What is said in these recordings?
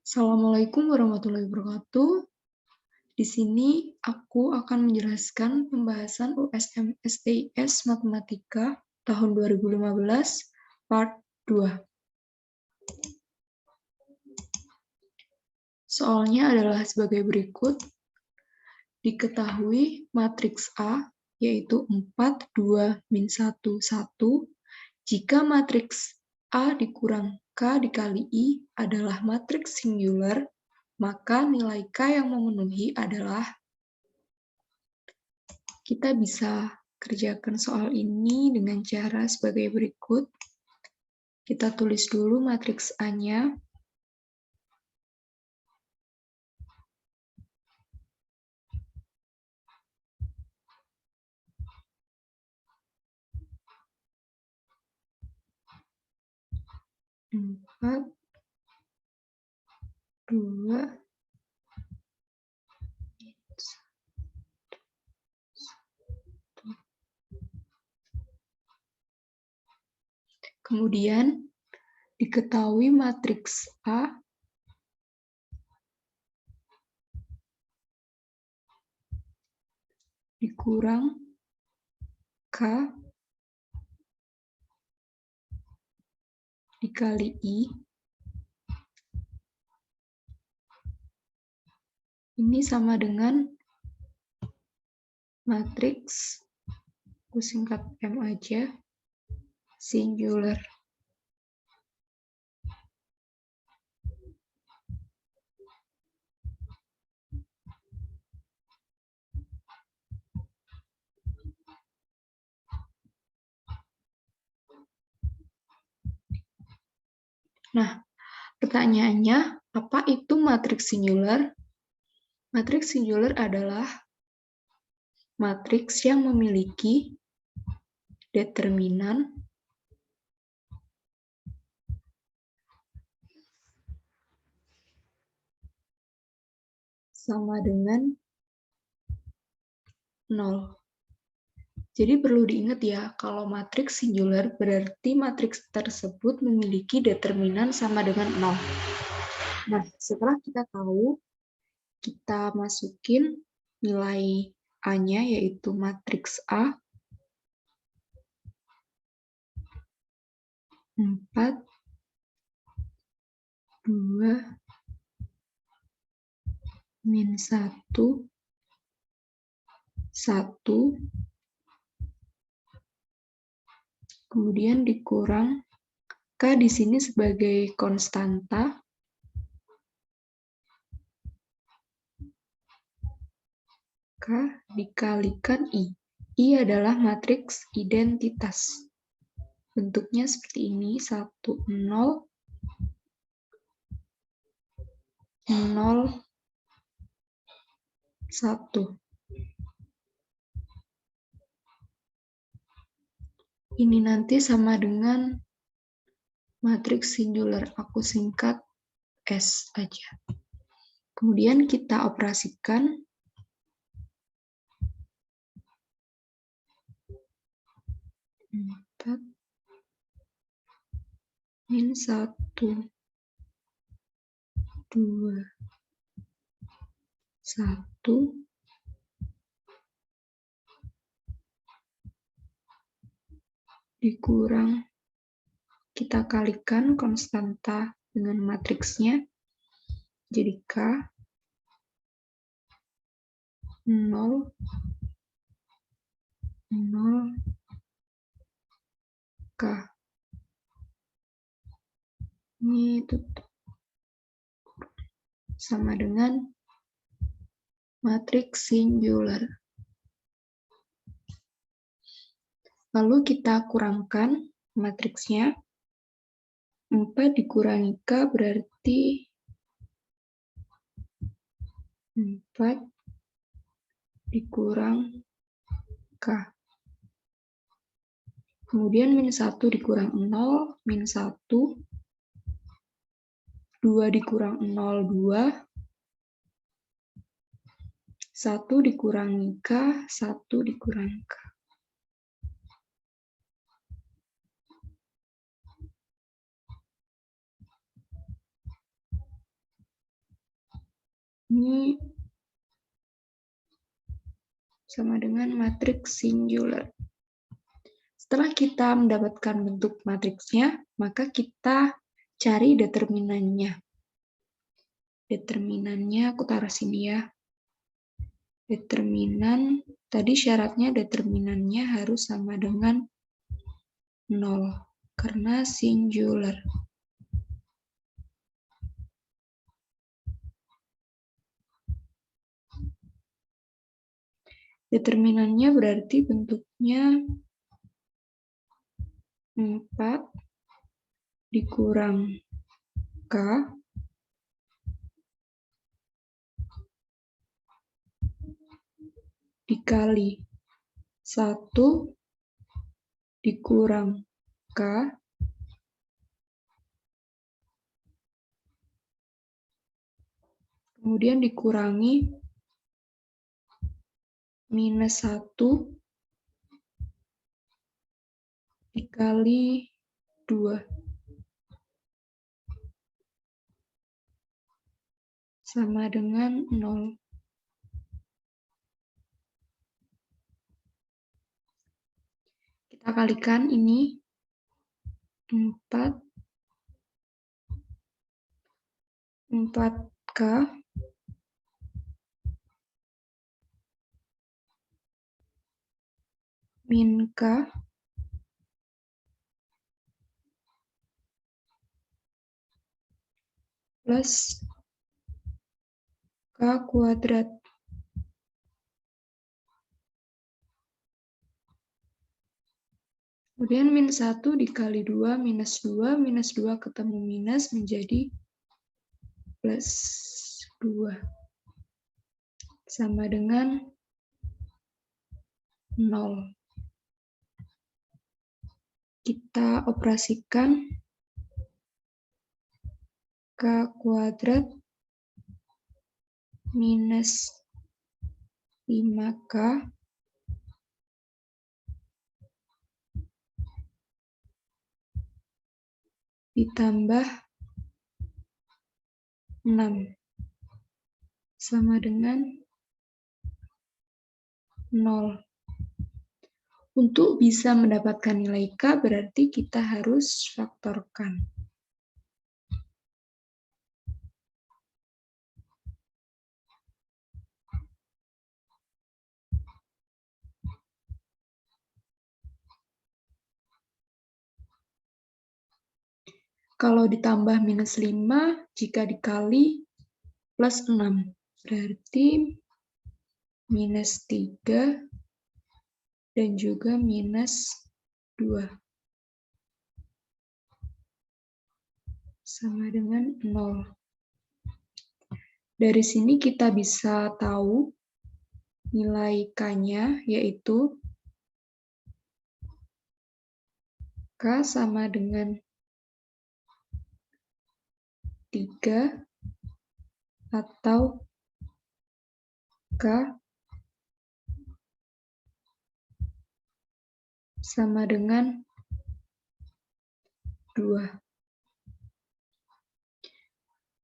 Assalamualaikum warahmatullahi wabarakatuh. Di sini aku akan menjelaskan pembahasan USM STIS Matematika tahun 2015 part 2. Soalnya adalah sebagai berikut. Diketahui matriks A yaitu 4, 2, min 1, 1 jika matriks A dikurang K dikali I adalah matriks singular, maka nilai K yang memenuhi adalah. Kita bisa kerjakan soal ini dengan cara sebagai berikut. Kita tulis dulu matriks A-nya. Empat, 2, kemudian diketahui matriks A dikurang K dikali I. Ini sama dengan matriks, aku singkat M aja, singular. Nah, pertanyaannya, apa itu matriks singular? Matriks singular adalah matriks yang memiliki determinan sama dengan 0. Jadi perlu diingat ya, kalau matriks singular berarti matriks tersebut memiliki determinan sama dengan 0. Nah, setelah kita tahu, kita masukin nilai A-nya, yaitu matriks A, 4, 2, min 1, 1, kemudian dikurang K di sini sebagai konstanta, K dikalikan I. I adalah matriks identitas. Bentuknya seperti ini, 1, 0, 0, 1. Ini nanti sama dengan matriks singular, aku singkat S aja. Kemudian kita operasikan. 4, min 1, 2, 1, dikurang, kita kalikan konstanta dengan matriksnya, jadi K, 0, 0, K. Ini tutup. Sama dengan matriks singular. Lalu kita kurangkan matriksnya. 4 dikurangi K berarti 4 dikurang K. Kemudian min 1 dikurang 0, min 1, 2 dikurang 0, 2, 1 dikurangi K, 1 dikurangi K. Ini sama dengan matriks singular. Setelah kita mendapatkan bentuk matriksnya, maka kita cari determinannya. Determinannya aku taruh sini ya. Determinan, tadi syaratnya determinannya harus sama dengan 0, karena singular. Determinannya berarti bentuknya 4 dikurang K dikali 1 dikurang K kemudian dikurangi minus 1 dikali 2 sama dengan 0. Kita kalikan ini 4K min K plus K kuadrat. Kemudian min 1 dikali 2, minus 2 ketemu minus menjadi plus 2. Sama dengan 0. Kita operasikan K kuadrat minus 5K ditambah 6 sama dengan 0. Untuk bisa mendapatkan nilai K berarti kita harus faktorkan. Kalau ditambah minus 5, jika dikali plus 6, berarti minus 3 dan juga minus 2. Sama dengan 0. Dari sini kita bisa tahu nilai K-nya, yaitu K sama dengan 3 atau K sama dengan 2.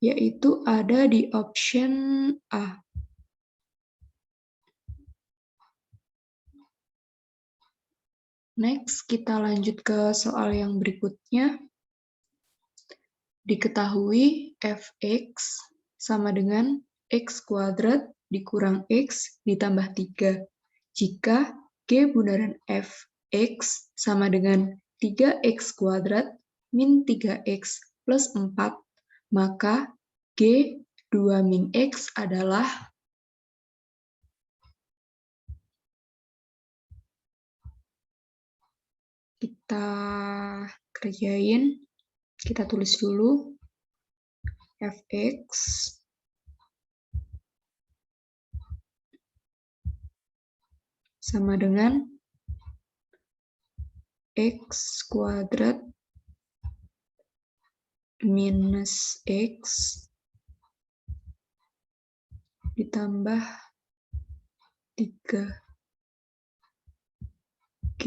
Yaitu ada di option A. Next, kita lanjut ke soal yang berikutnya. Diketahui fx sama dengan x kuadrat dikurang x ditambah 3. Jika G bundaran fx sama dengan 3x kuadrat min 3x plus 4, maka G 2 min x adalah kita kerjain, kita tulis dulu fx sama dengan x kuadrat minus x ditambah 3 G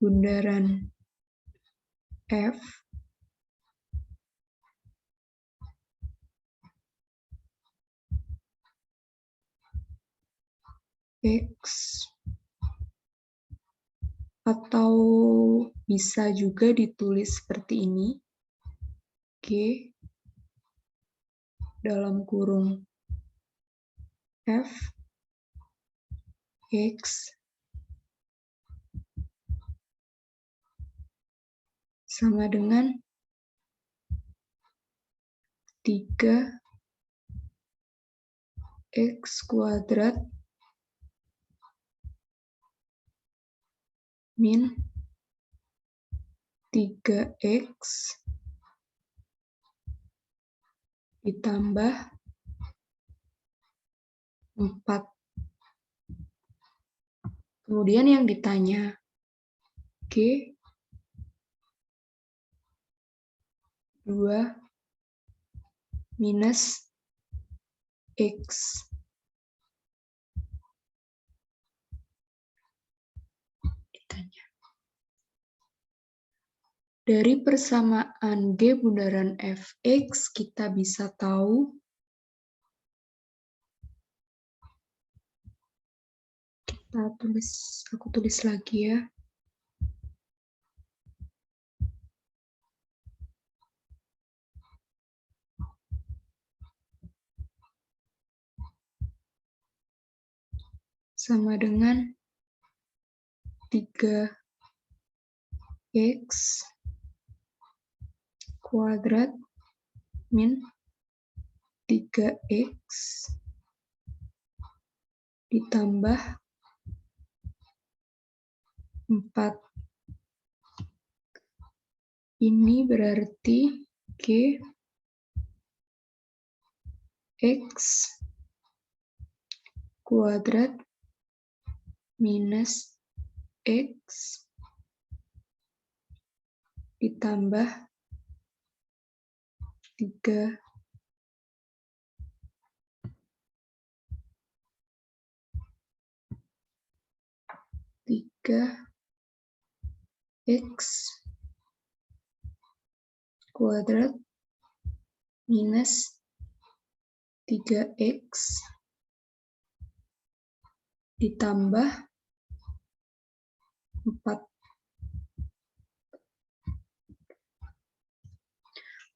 bundaran F X, atau bisa juga ditulis seperti ini, G dalam kurung F X sama dengan 3x kuadrat min 3x ditambah 4. Kemudian yang ditanya, G 2 minus X. Ditanya. Dari persamaan G bundaran Fx, kita bisa tahu aku tulis lagi ya. Sama dengan 3x kuadrat min 3x ditambah 4. Ini berarti G X kuadrat minus X ditambah 3 X kuadrat minus 3x ditambah 4.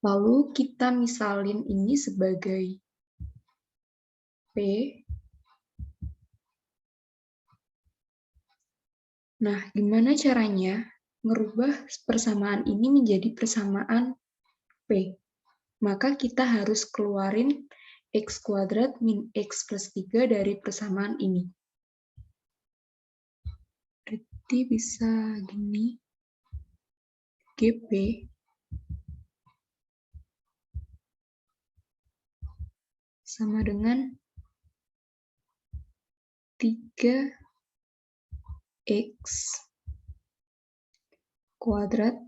Lalu kita misalin ini sebagai P. Nah, gimana caranya merubah persamaan ini menjadi persamaan P? Maka kita harus keluarin X kuadrat min X plus 3 dari persamaan ini. Berarti bisa gini, GP sama dengan 3x kuadrat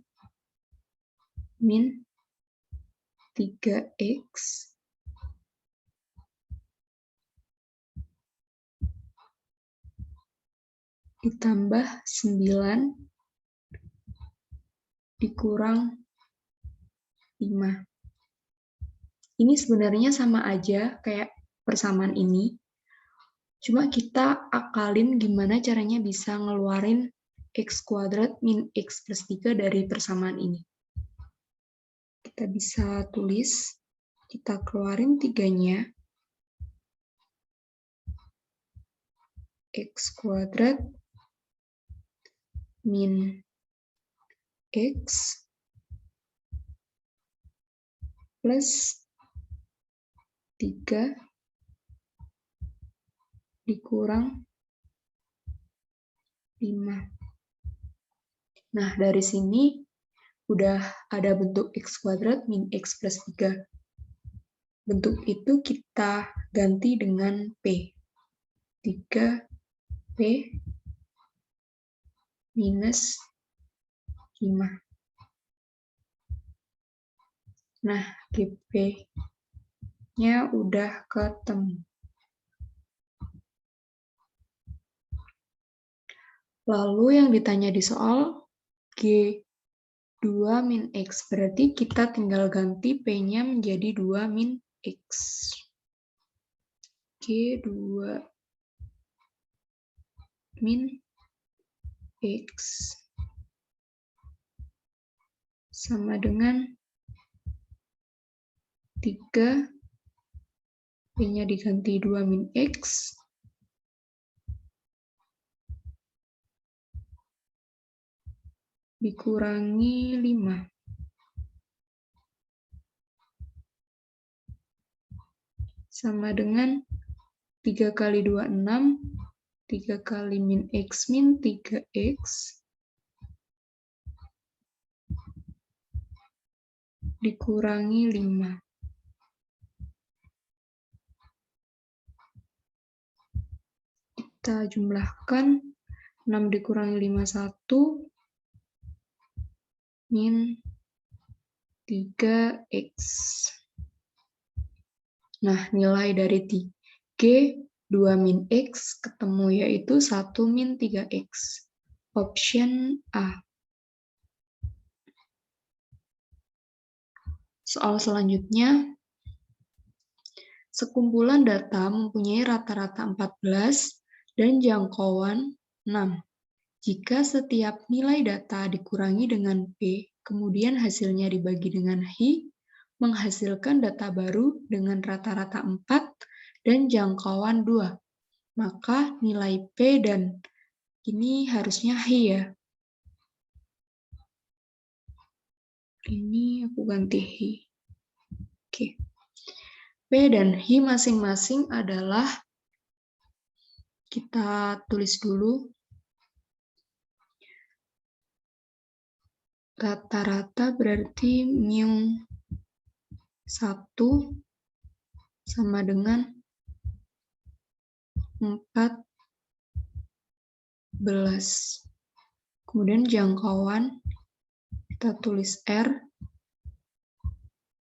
min 3x ditambah 9 dikurang 5. Ini sebenarnya sama aja kayak persamaan ini. Cuma kita akalin gimana caranya bisa ngeluarin X kuadrat min X plus 3 dari persamaan ini. Kita bisa tulis, kita keluarin 3-nya. X kuadrat min X plus 3 dikurang 5. Nah, dari sini udah ada bentuk X kuadrat min X plus 3. Bentuk itu kita ganti dengan P. 3P minus 5. Nah, GP-nya udah ketemu. Lalu yang ditanya di soal G2 min X. Berarti kita tinggal ganti P-nya menjadi 2 min X. G2 min X sama dengan 3, P-nya diganti 2 min X, dikurangi 5. Sama dengan 3 kali 2, 6, 3 kali min X min 3X, dikurangi 5. Kita jumlahkan, 6 dikurangi 5, 1, min 3X. Nah, nilai dari G 2 min X ketemu, yaitu 1 min 3X. Option A. Soal selanjutnya, sekumpulan data mempunyai rata-rata 14 dan jangkauan 6. Jika setiap nilai data dikurangi dengan P, kemudian hasilnya dibagi dengan Hi, menghasilkan data baru dengan rata-rata 4 dan jangkauan 2. Maka nilai P dan ini harusnya Hi ya. Ini aku ganti Hi. Oke. P dan Hi masing-masing adalah, kita tulis dulu, rata-rata berarti mu 1 sama dengan 14. Kemudian jangkauan, kita tulis R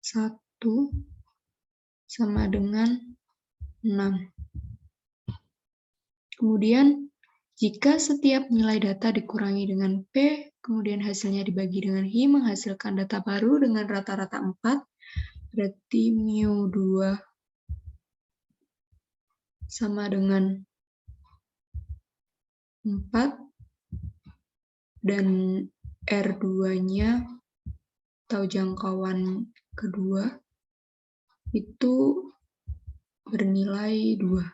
1 sama dengan 6. Kemudian, jika setiap nilai data dikurangi dengan P, kemudian hasilnya dibagi dengan Hi, menghasilkan data baru dengan rata-rata 4, berarti mu 2 sama dengan 4, dan R2-nya, atau jangkauan kedua, itu bernilai 2.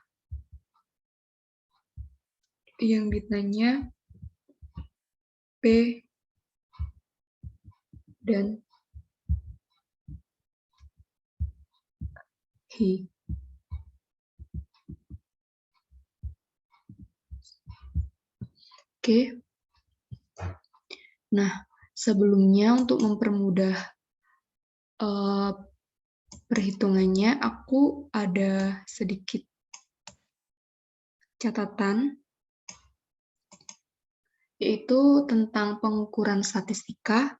Yang ditanya P dan Hi. Oke. Nah, sebelumnya untuk mempermudah perhitungannya, aku ada sedikit catatan, yaitu tentang pengukuran statistika.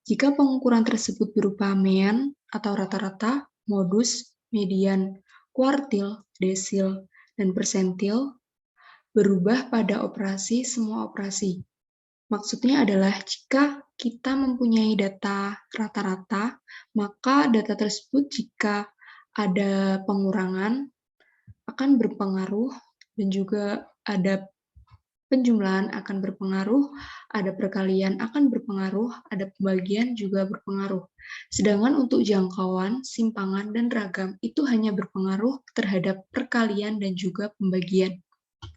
Jika pengukuran tersebut berupa mean atau rata-rata, modus, median, kuartil, desil, dan persentil, berubah pada operasi semua operasi. Maksudnya adalah jika kita mempunyai data rata-rata, maka data tersebut jika ada pengurangan akan berpengaruh, dan juga ada penjumlahan akan berpengaruh, ada perkalian akan berpengaruh, ada pembagian juga berpengaruh. Sedangkan untuk jangkauan, simpangan, dan ragam itu hanya berpengaruh terhadap perkalian dan juga pembagian.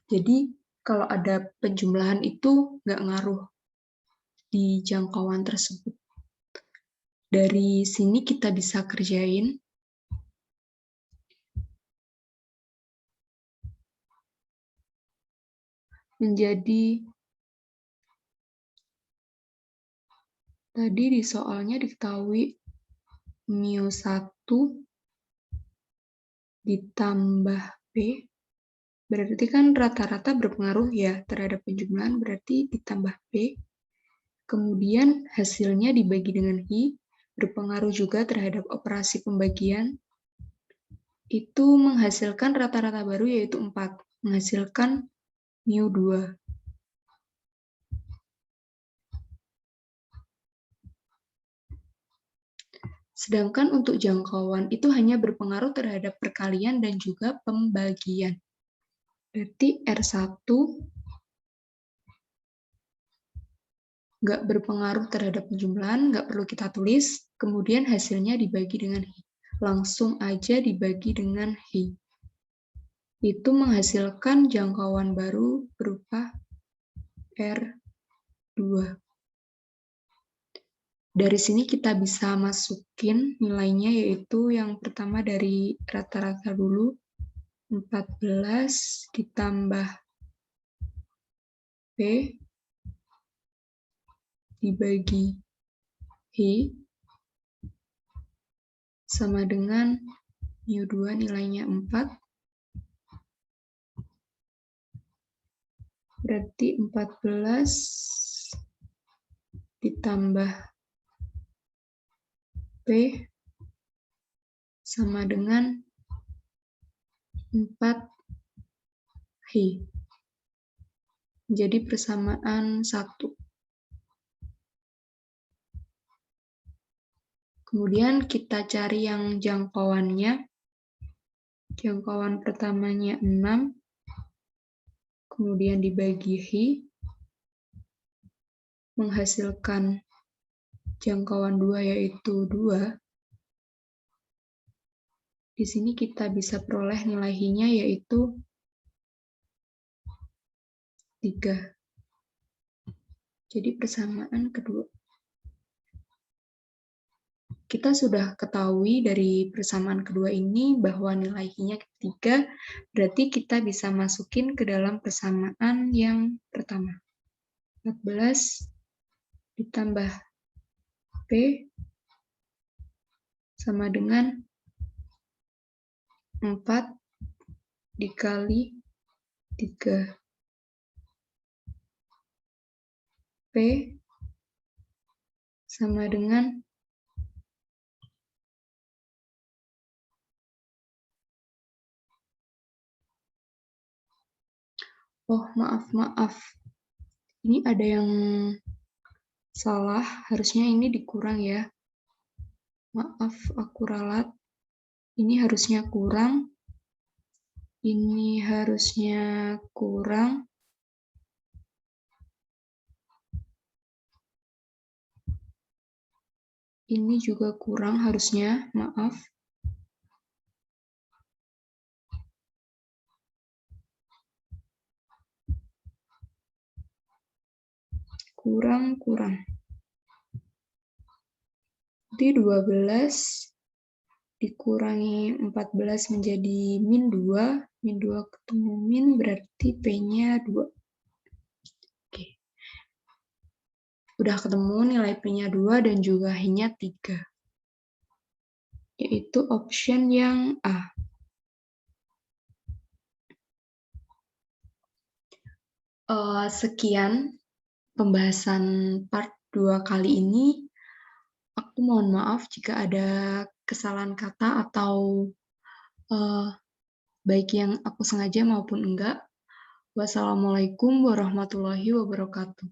Jadi kalau ada penjumlahan itu nggak ngaruh di jangkauan tersebut. Dari sini kita bisa kerjain. Menjadi, tadi di soalnya diketahui mu 1 ditambah P, berarti kan rata-rata berpengaruh ya terhadap penjumlahan, berarti ditambah P. Kemudian hasilnya dibagi dengan Hi, berpengaruh juga terhadap operasi pembagian. Itu menghasilkan rata-rata baru yaitu 4, menghasilkan mu 2. Sedangkan untuk jangkauan itu hanya berpengaruh terhadap perkalian dan juga pembagian. Berarti R1 nggak berpengaruh terhadap penjumlahan, nggak perlu kita tulis, kemudian hasilnya dibagi dengan Hi. Langsung aja dibagi dengan Hi. Itu menghasilkan jangkauan baru berupa R2. Dari sini kita bisa masukin nilainya, yaitu yang pertama dari rata-rata dulu, 14 ditambah P dibagi Hi sama dengan mu2 nilainya 4. Berarti 14 ditambah P sama dengan 4 Hi. Jadi persamaan 1. Kemudian kita cari yang jangkauannya. Jangkauan pertamanya 6, kemudian dibagi Hi, menghasilkan jangkauan 2 yaitu 2. Di sini kita bisa peroleh nilai Hi-nya yaitu 3. Jadi persamaan kedua. Kita sudah ketahui dari persamaan kedua ini bahwa nilai Hi-nya 3, berarti kita bisa masukin ke dalam persamaan yang pertama. 14 ditambah P sama dengan 4 dikali 3. P sama dengan maaf. Ini ada yang salah, harusnya ini dikurang ya. Maaf, aku ralat. Ini harusnya kurang. Ini harusnya kurang. Ini juga kurang harusnya, maaf. Kurang. Jadi 12 dikurangi 14 menjadi min 2. Min 2 ketemu min berarti P-nya 2. Oke. Udah ketemu nilai P-nya 2 dan juga Hi-nya 3. Yaitu option yang A. Sekian pembahasan part 2 kali ini. Aku mohon maaf jika ada kesalahan kata atau baik yang aku sengaja maupun enggak. Wassalamualaikum warahmatullahi wabarakatuh.